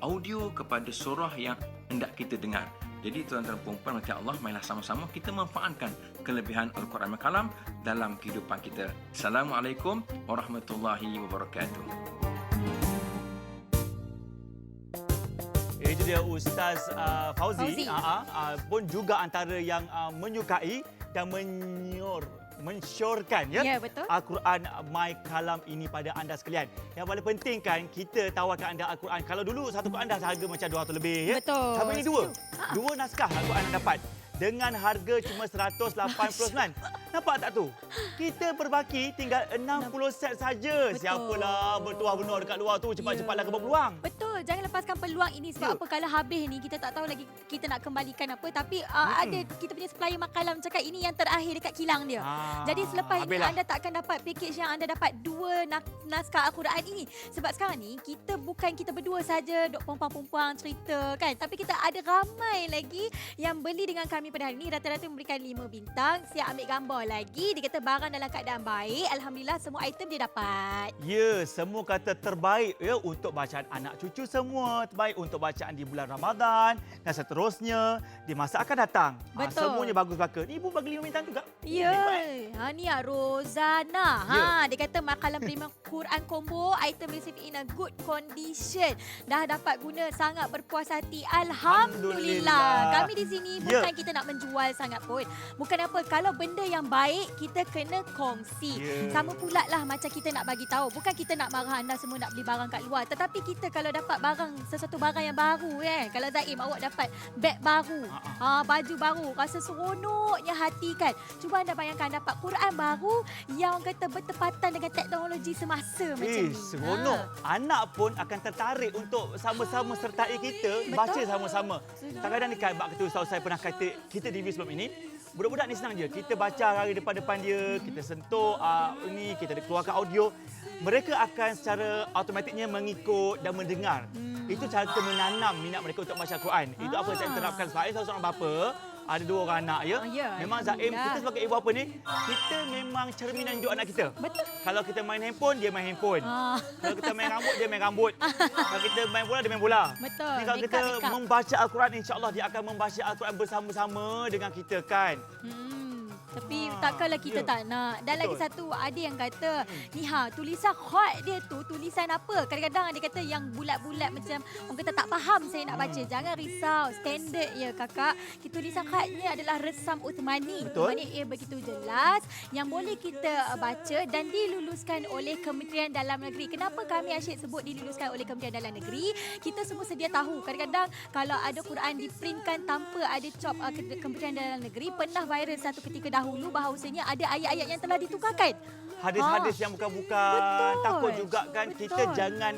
audio kepada surah yang hendak kita dengar. Jadi tuan-tuan dan puan-puan mati Allah, marilah sama-sama kita manfaatkan kelebihan Al-Quran My Kalam dalam kehidupan kita. Assalamualaikum warahmatullahi wabarakatuh. Itu dia Ustaz Fauzi. Fauzi. Pun juga antara yang menyukai dan mensyorkan ya, Ya, betul. Al-Quran My Kalam ini pada anda sekalian. Yang paling penting kan kita tawarkan anda Al-Quran. Kalau dulu satu Quran dah seharga macam 200 lebih ya. Betul. Sampai ini dua naskah Al-Quran anda dapat dengan harga cuma 189. Nampak tak tu? Kita berbaki tinggal 60 set saja. Betul. Siapalah bertuah benar dekat luar tu, cepat-cepatlah kebun peluang. Betul, jangan lepaskan peluang ini sebab Ya. apa, kalau habis ni kita tak tahu lagi kita nak kembalikan apa, tapi ada kita punya supplier makalam cakap ini yang terakhir dekat kilang dia. Jadi selepas ini habislah. anda tak akan dapat package yang anda dapat 2 naskah Al-Quran ini. Sebab sekarang ni kita bukan kita berdua saja dok pompang-pompang cerita kan, tapi kita ada ramai lagi yang beli dengan kami pada hari ini, rata-rata memberikan 5 bintang, siap ambil gambar lagi. Dia kata barang dalam keadaan baik, alhamdulillah semua item dia dapat. Ya, semua kata terbaik ya untuk bacaan anak cucu semua, terbaik untuk bacaan di bulan Ramadan dan seterusnya di masa akan datang. Betul. Semuanya bagus belaka. Ni Ibu bagi 5 bintang juga. Ya, ni Rozana. Ya. Dia kata makalan Premium Quran Combo, item receive in a good condition. Dah dapat guna, sangat berpuas hati. Alhamdulillah. Kami di sini Ya. bukan kita nak menjual sangat pun. Bukan apa, kalau benda yang baik kita kena kongsi. Ya. Sama pula lah macam kita nak bagi tahu. Bukan kita nak marah anda semua nak beli barang kat luar, tetapi kita kalau dapat dapat sesuatu barang yang baru kan. Kalau Zaim awak dapat beg baru, baju baru, rasa seronoknya hati kan. Cuba anda bayangkan dapat Quran baru yang kata bertepatan dengan teknologi semasa macam ni. Seronok. Anak pun akan tertarik untuk sama-sama sertai kita baca sama-sama. Kadang-kadang dekat bab kata ustaz saya pernah kata kita review sebelum ini. Budak-budak ni senang je. Kita baca hari depan-depan dia, kita sentuh ini, kita keluarkan audio. Mereka akan secara automatiknya mengikut dan mendengar. Itu cara kita menanam minat mereka untuk baca Al-Quran. Itu apa yang saya terapkan. Saya seorang bapa, ada 2 orang anak ya. Memang Zaim, kita sebagai ibu bapa ni, kita memang cerminan hidup anak kita. Betul. Kalau kita main handphone, dia main handphone. Kalau kita main rambut, dia main rambut. Kalau kita main bola, dia main bola. Betul. Jadi kalau kita membaca Al-Quran, insya-Allah dia akan membaca Al-Quran bersama-sama dengan kita kan. Tapi takkanlah kita tak nak. Dan lagi satu, ada yang kata, ni tulisan khat dia tu, tulisan apa? Kadang-kadang dia kata yang bulat-bulat macam orang kata tak faham saya nak baca. Jangan risau, standard ya kakak. Tulisan khat ni adalah resam Uthmani. Maknanya ia begitu jelas yang boleh kita baca dan diluluskan oleh Kementerian Dalam Negeri. Kenapa kami asyik sebut diluluskan oleh Kementerian Dalam Negeri? Kita semua sedia tahu. Kadang-kadang kalau ada Quran diprintkan tanpa ada cop Kementerian Dalam Negeri, pernah viral satu ketika dahulu bahawasanya ada ayat-ayat yang telah ditukarkan. Hadis-hadis yang bukan-bukan. Betul. Takut juga kan Betul. kita jangan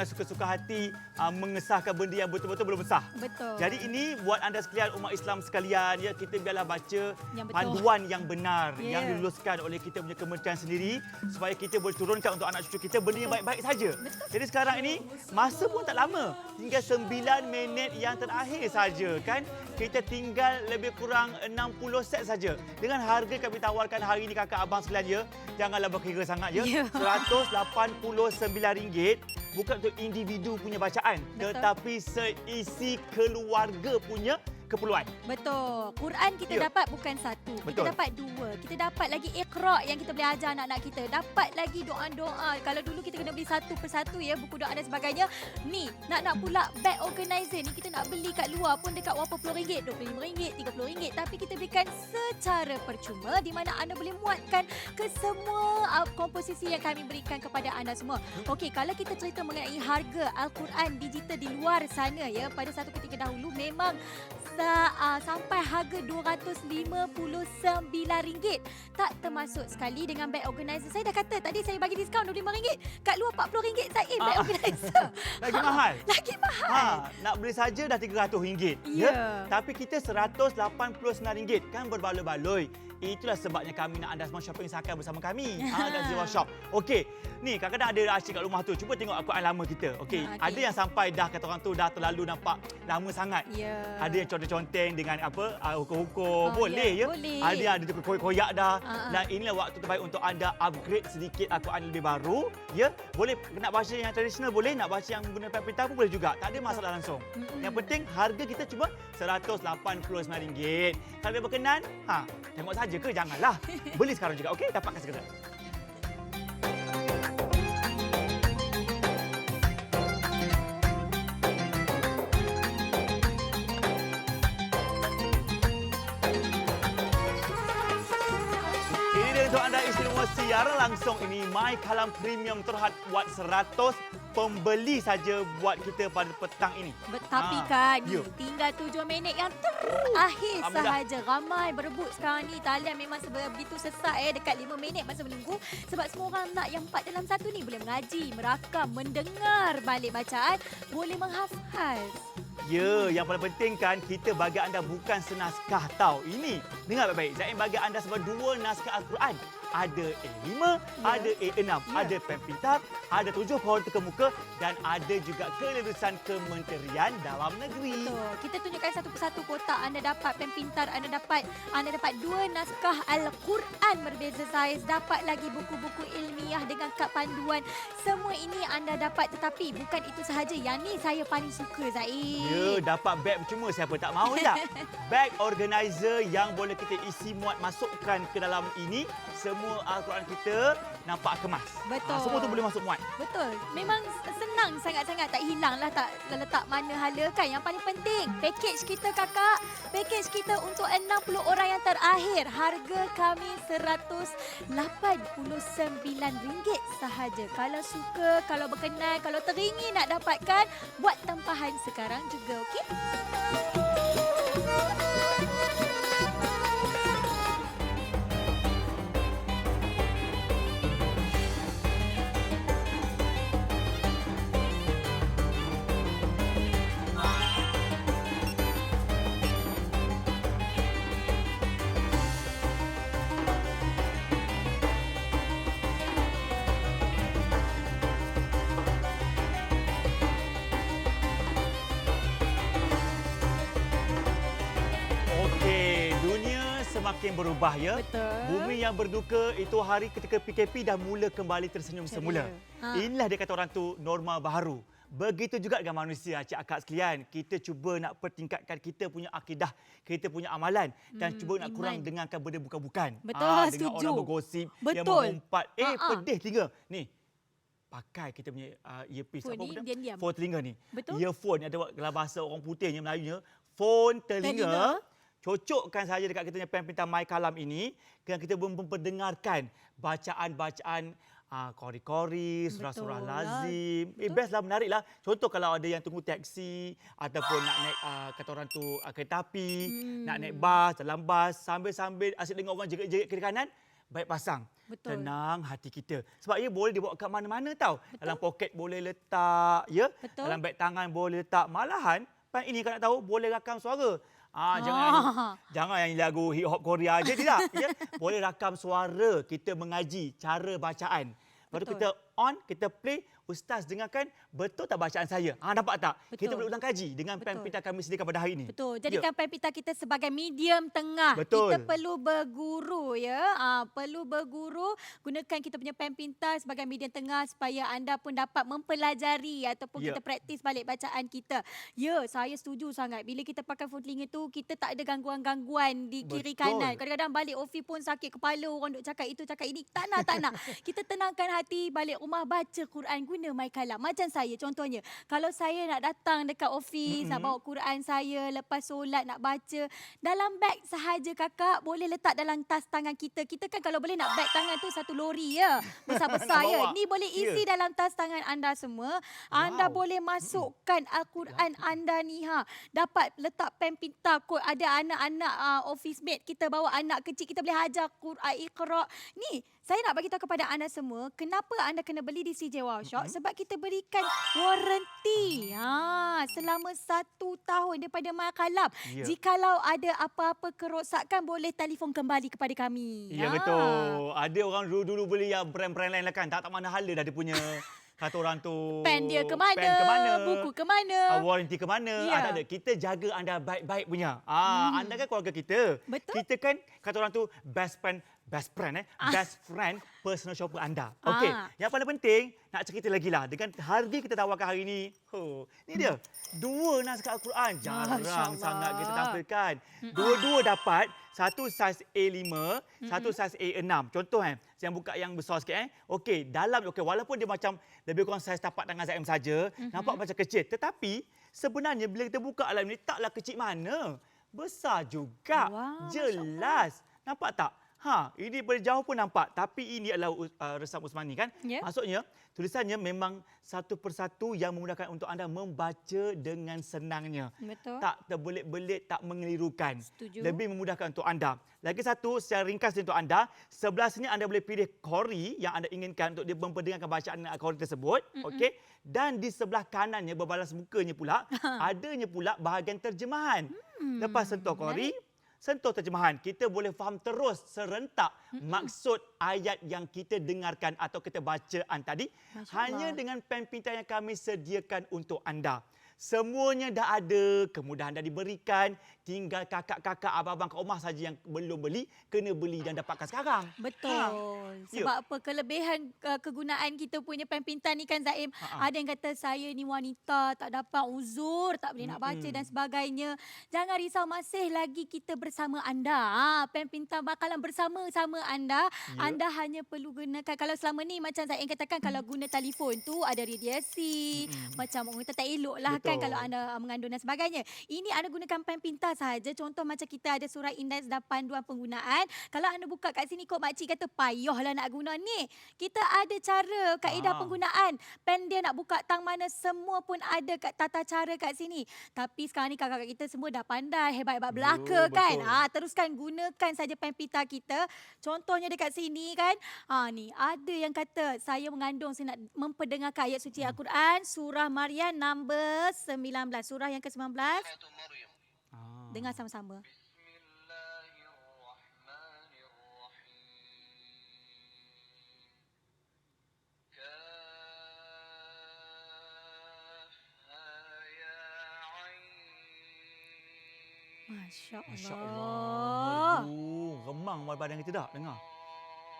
suka-suka hati mengesahkan benda yang betul-betul belum sah. Betul. Jadi ini buat anda sekalian, umat Islam sekalian, ya, kita biarlah baca Yang betul. panduan yang benar Ya. yang diluluskan oleh kita punya kementerian sendiri supaya kita boleh turunkan untuk anak cucu kita benda yang baik-baik saja. Jadi sekarang ini masa pun tak lama. Tinggal 9 minit yang terakhir saja kan. Kita tinggal lebih kurang 60 set saja. Dengan harga kami tawarkan hari ini kakak abang sekalian, ya. Janganlah berkira sangat ya. Ya. RM189 bukan untuk individu punya bacaan, tetapi seisi keluarga punya keperluan. Betul. Quran kita dapat bukan satu. Kita dapat 2. Kita dapat lagi Iqra yang kita boleh ajar anak-anak kita. Dapat lagi doa-doa. Kalau dulu kita kena beli satu persatu ya, buku doa dan sebagainya. Ni, nak pula bag organizer ni kita nak beli kat luar pun dekat berapa puluh ringgit, RM25, RM30. Tapi kita berikan secara percuma di mana anda boleh muatkan ke semua komposisi yang kami berikan kepada anda semua. Okey, kalau kita cerita mengenai harga Al-Quran digital di luar sana ya, pada satu ketika dahulu memang sampai harga RM259. Tak termasuk sekali dengan bag organizer. Saya dah kata tadi saya bagi diskaun RM25. Kat luar RM40 Zaim bag organizer. Lagi mahal. Lagi mahal. Nak beli saja dah RM300. Ya. Tapi kita RM189 kan berbaloi-baloi. Itulah sebabnya kami nak anda semua shopping sakai bersama kami dan Ziwa Shop. Okey, ni kadang-kadang ada asyik kat rumah tu. Cuba tengok Al-Quran lama kita. Okey, ada yang sampai dah kata orang tu dah terlalu nampak lama sangat. Ya. Ada yang conteng-conteng dengan apa hukum-hukum. Boleh ya. Boleh. Ada yang ada koyak-koyak dah. Dan inilah waktu terbaik untuk anda upgrade sedikit Al-Quran lebih baru. Ya, boleh nak baca yang tradisional boleh, nak baca yang menggunakan printer pun boleh juga. Tak ada masalah langsung. Yang penting harga kita cuma RM189. Kalau dia berkenan, tengok saja ke janganlah. Beli sekarang juga. Okey, dapatkan segera. Ini dia untuk anda istimewa siaran langsung ini My Kalam Premium terhad buat 100 pembeli saja buat kita pada petang ini. Tapi kan tinggal 7 minit yang terakhir sahaja. Ramai berebut sekarang ni. Talian memang begitu sesak dekat 5 minit masa menunggu. Sebab semua orang nak yang 4 dalam 1 ni. Boleh mengaji, merakam, mendengar balik bacaan, boleh menghafal. Ya, yang paling penting kan kita bagi anda bukan senaskah tau. Ini, dengar baik-baik. Zaim bagi anda sebab 2 naskah Al-Quran. Ada A5, ada A6, ada pen pintar, ada 7 pohon terkemuka dan ada juga kelulusan Kementerian Dalam Negeri. Betul. Kita tunjukkan satu persatu kotak. Anda dapat pen pintar, anda dapat 2 naskah Al-Quran berbeza saiz, dapat lagi buku-buku ilmiah dengan kad panduan. Semua ini anda dapat, tetapi bukan itu sahaja. Yang ni saya paling suka, Zaim. Ya, dapat beg percuma, siapa tak mahu tak? Beg organizer yang boleh kita isi muat masukkan ke dalam ini. Semua semua Al-Quran kita nampak kemas. Betul. Semua tu boleh masuk muat. Betul. Memang senang sangat-sangat, tak hilang lah, tak letak mana hala kan. Yang paling penting, package kita kakak, package kita untuk 60 orang yang terakhir. Harga kami RM189 sahaja. Kalau suka, kalau berkenan, kalau teringin nak dapatkan, buat tempahan sekarang juga, okey? Okey, dunia semakin berubah ya. Betul. Bumi yang berduka itu hari ketika PKP dah mula kembali tersenyum semula. Inilah dia kata orang tu norma baru. Begitu juga dengan manusia, cik akak sekalian. Kita cuba nak pertingkatkan kita punya akidah, kita punya amalan dan cuba nak kurang iman. dengarkan benda bukan-bukan. Betul, Dengan setuju. orang bergosip, yang Betul. mengumpat. Ha-ha. Pedih telinga. Ni, pakai kita punya earpiece. Phone Apa ni, benda? diam-diam. Phone telinga ni. Betul. Earphone ni ada dalam bahasa orang putihnya, Melayunya. Phone telinga. Cocokkan saja dekat kita punya pen pintar My Kalam ini dan kita memperdengarkan bacaan-bacaan kori-kori, surah-surah Betul lah. lazim. Betul. Best lah, menarik lah. Contoh kalau ada yang tunggu taksi ataupun nak naik kata orang tu kereta api, nak naik bas, dalam bas, sambil-sambil asyik dengar orang jerit-jerit kiri kanan, baik pasang. Betul. Tenang hati kita. Sebab ia boleh dibawa kat mana-mana tau. Betul. Dalam poket boleh letak, ya. Betul. Dalam beg tangan boleh letak. Malahan, pen ini kalau nak tahu boleh rakam suara. Jangan yang lagu hip hop Korea aja tidak. Ya? Boleh rakam suara kita mengaji cara bacaan. Baru Betul. kita on, kita play, ustaz dengarkan betul tak bacaan saya. Nampak tak? Betul. Kita boleh ulang kaji dengan pen Betul. pintar kami sediakan pada hari ini. Betul. Jadikan pen pintar kita sebagai medium tengah. Betul. Kita perlu berguru ya. Perlu berguru. Gunakan kita punya pen pintar sebagai medium tengah supaya anda pun dapat mempelajari ataupun Ya. kita praktis balik bacaan kita. Ya, saya setuju sangat. Bila kita pakai phone telinga tu, kita tak ada gangguan-gangguan di kiri Betul. kanan. Kadang-kadang balik office pun sakit kepala, orang duk cakap itu, cakap ini. Tak nak. Kita tenangkan hati, balik rumah baca Quran, guna My Kalam. Macam saya contohnya, kalau saya nak datang dekat office, nak bawa Quran saya, lepas solat nak baca, dalam beg sahaja kakak, boleh letak dalam tas tangan kita. Kita kan kalau boleh nak beg tangan tu satu lori ya, besar-besar Nak ya. bawa. Ni boleh isi dalam tas tangan anda semua. Anda boleh masukkan Al-Quran anda ni dapat letak pen pintar kot. Ada anak-anak office mate kita bawa anak kecil, kita boleh hajar Quran Iqra. Ni saya nak bagi tahu kepada anda semua, kenapa anda kena beli di CJ Wow Shop? Sebab kita berikan waranti selama 1 tahun daripada My Kalam. Ya. Jikalau ada apa-apa kerosakan, boleh telefon kembali kepada kami. Ya betul. Ada orang dulu beli yang brand-brand lain lah kan. Tak mana hala dah dia punya kata orang tu. Pen dia ke mana? Pen ke mana? Buku ke mana? Warranty ke mana? Ya. Tak ada. Kita jaga anda baik-baik punya. Anda kan keluarga kita. Betul. Kita kan kata orang tu best friend personal shopper anda. Okey. Yang paling penting nak cerita lagi lah dengan harga kita tawarkan hari ini. Ni dia. 2 naskah Al-Quran. Jarang Masya-Allah. sangat kita tampilkan. Dua-dua dapat. Satu saiz A5, satu saiz A6. Contoh saya buka yang besar sikit Okey, walaupun dia macam lebih kurang saiz tapak tangan Zaim saja, nampak macam kecil. Tetapi sebenarnya bila kita buka alam ni taklah kecil mana. Besar juga. Wah, Jelas. Nampak tak? Ini dari jauh pun nampak. Tapi ini adalah resam Usmani kan? Ya. Maksudnya, tulisannya memang satu persatu yang memudahkan untuk anda membaca dengan senangnya. Betul. Tak terbelit-belit, tak mengelirukan. Setuju. Lebih memudahkan untuk anda. Lagi satu, secara ringkas untuk anda, sebelah sini anda boleh pilih kori yang anda inginkan untuk dia memperdengarkan bacaan kori tersebut. Okey. Dan di sebelah kanannya, berbalas mukanya pula, adanya pula bahagian terjemahan. Lepas sentuh kori, sentuh terjemahan. Kita boleh faham terus serentak maksud ayat yang kita dengarkan atau kita bacaan tadi Masya hanya Allah. dengan pen pintar yang kami sediakan untuk anda. Semuanya dah ada, kemudahan dah diberikan. Tinggal kakak-kakak, abang-abang kat rumah saja yang belum beli, kena beli dan dapatkan sekarang. Betul. Ya. Sebab apa? Kelebihan kegunaan kita punya pen pintar ni kan Zaim. Ha-ha. Ada yang kata saya ni wanita, tak dapat uzur, tak boleh nak baca dan sebagainya. Jangan risau, masih lagi kita bersama anda. Pen pintar bakalan bersama-sama anda. Ya. Anda hanya perlu gunakan, kalau selama ni macam Zaim katakan, kalau guna telefon tu ada radiasi. Macam orang kata tak elok lah kan Betul. kalau anda mengandung dan sebagainya. Ini anda gunakan pen pintar sahaja. Contoh macam kita ada surat indeks dan panduan penggunaan. Kalau anda buka kat sini, kok makcik kata payahlah nak guna ni. Kita ada cara, kaedah penggunaan. Pen dia nak buka tang mana, semua pun ada kat tata cara kat sini. Tapi sekarang ni kakak-kakak kita semua dah pandai, hebat-hebat belaka kan. betul. Teruskan gunakan saja pen pintar kita. Contohnya dekat sini kan. Ni ada yang kata saya mengandung, saya nak memperdengarkan ayat suci Al-Quran. Surah Maryam nombor 19. Surah yang ke-19. Dengar sama-sama. Masya Allah. Masya Allah. Aduh, remang badan kita dah dengar.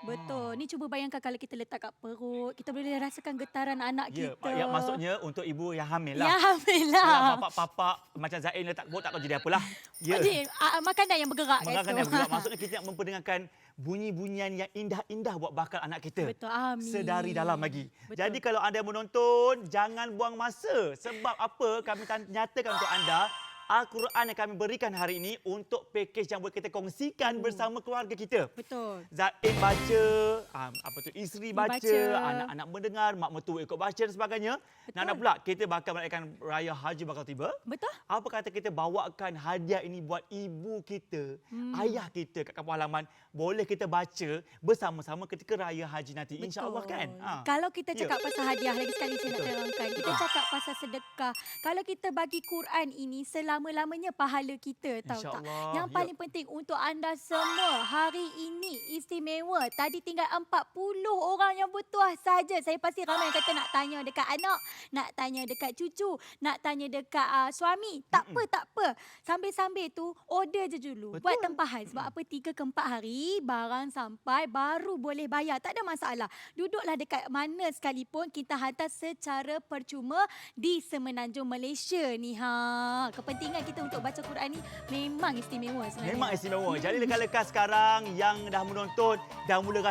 Betul. Ni cuba bayangkan kalau kita letak kat perut, kita boleh rasakan getaran anak Ya, kita. ya, maksudnya untuk ibu yang hamil lah. Ya, hamil Kalau lah. papak-papak macam Zain letak perut tak tahu jadi apalah. Ya. Jadi, makanan yang bergerak. Mengangkat kat dan situ. bergerak. Maksudnya kita nak memperdengarkan bunyi-bunyian yang indah-indah buat bakal anak kita. Betul, amin. Sedari dalam lagi. Betul. Jadi kalau anda menonton, jangan buang masa. Sebab apa? Kami nyatakan untuk anda, Al-Quran yang kami berikan hari ini untuk pakej yang boleh kita kongsikan bersama keluarga kita. Betul. Zain baca, isteri baca, Baca. anak-anak mendengar, mak mertua ikut baca dan sebagainya. Nak pula kita bakal merayakan raya haji bakal tiba. Betul. Apa kata kita bawakan hadiah ini buat ibu kita, ayah kita kat kampung halaman. Boleh kita baca bersama-sama ketika raya haji nanti. InsyaAllah kan? Kalau kita Ya. cakap pasal hadiah, lagi sekali saya nak terangkan. Kita cakap pasal sedekah. Kalau kita bagi Quran ini, selama-lamanya pahala kita, tahu tak? InsyaAllah. Yang Ya. paling penting untuk anda semua, hari ini istimewa. Tadi tinggal 40 orang yang bertuah saja. Saya pasti ramai yang kata nak tanya dekat anak, nak tanya dekat cucu, nak tanya dekat suami. Tak apa. Sambil-sambil tu, order je dulu. Betul. Buat tempahan. Sebab apa, 3 ke 4 hari, barang sampai, baru boleh bayar. Tak ada masalah. Duduklah dekat mana sekalipun, kita hantar secara percuma di Semenanjung Malaysia ni. Kepentingan kita untuk baca Quran ni memang istimewa sebenarnya. Memang istimewa. Jadi lekas-lekas sekarang yang dah menonton, dah mula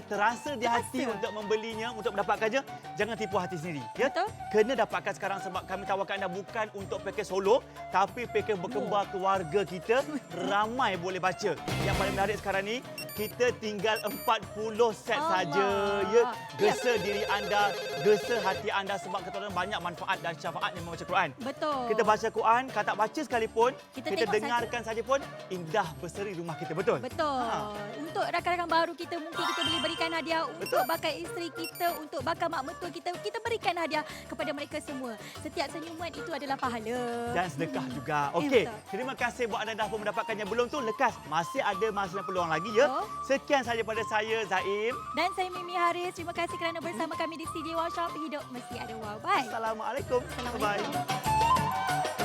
terasa di hati untuk membelinya, untuk mendapatkannya, jangan tipu hati sendiri. Ya? Betul. Kena dapatkan sekarang sebab kami tawarkan anda bukan untuk pakej solo, tapi pakej berkembar keluarga kita, ramai boleh baca. Yang paling menarik sekarang ni, kita tinggal 40 set saja. Ya, gesa diri anda, gesa hati anda sebab kita tahu banyak manfaat dan syafaat yang membaca Quran. Betul. Kita baca Quran, kalau tak baca sekalipun, Kita kita tengok dengarkan saja pun, indah berseri rumah kita. Betul? Betul. Untuk rakan-rakan baru kita, mungkin kita boleh berikan hadiah. Untuk bakal isteri kita, untuk bakal mak mertua kita, kita berikan hadiah kepada mereka semua. Setiap senyuman itu adalah pahala. Dan sedekah juga. Okey, betul. terima kasih buat anda dah pun mendapatkannya. Belum tu lekas, masih ada masa dan peluang lagi ya. Betul. Sekian saja pada saya, Zaim. Dan saya Mimi Haris. Terima kasih kerana bersama kami di Studio Wow Shop. Hidup mesti ada wow. Bye. Assalamualaikum. Assalamualaikum. Bye.